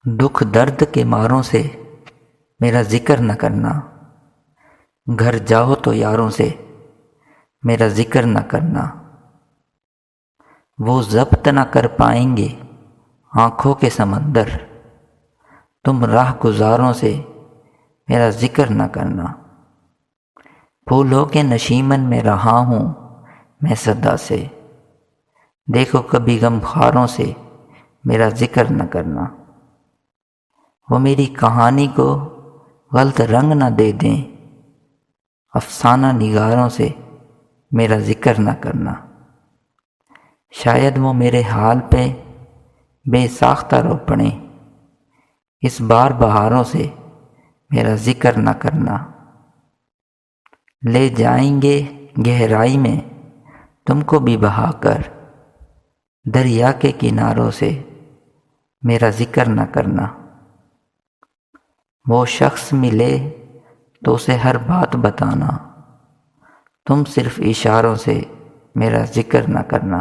دکھ درد کے ماروں سے میرا ذکر نہ کرنا، گھر جاؤ تو یاروں سے میرا ذکر نہ کرنا۔ وہ ضبط نہ کر پائیں گے آنکھوں کے سمندر، تم راہ گزاروں سے میرا ذکر نہ کرنا۔ پھولوں کے نشیمن میں رہا ہوں میں صدا سے، دیکھو کبھی غم خواروں سے میرا ذکر نہ کرنا۔ وہ میری کہانی کو غلط رنگ نہ دے دیں، افسانہ نگاروں سے میرا ذکر نہ کرنا۔ شاید وہ میرے حال پہ بے ساختہ رو پڑیں، اس بار بہاروں سے میرا ذکر نہ کرنا۔ لے جائیں گے گہرائی میں تم کو بھی بہا کر، دریا کے کناروں سے میرا ذکر نہ کرنا۔ وہ شخص ملے تو اسے ہر بات بتانا، تم صرف اشاروں سے میرا ذکر نہ کرنا۔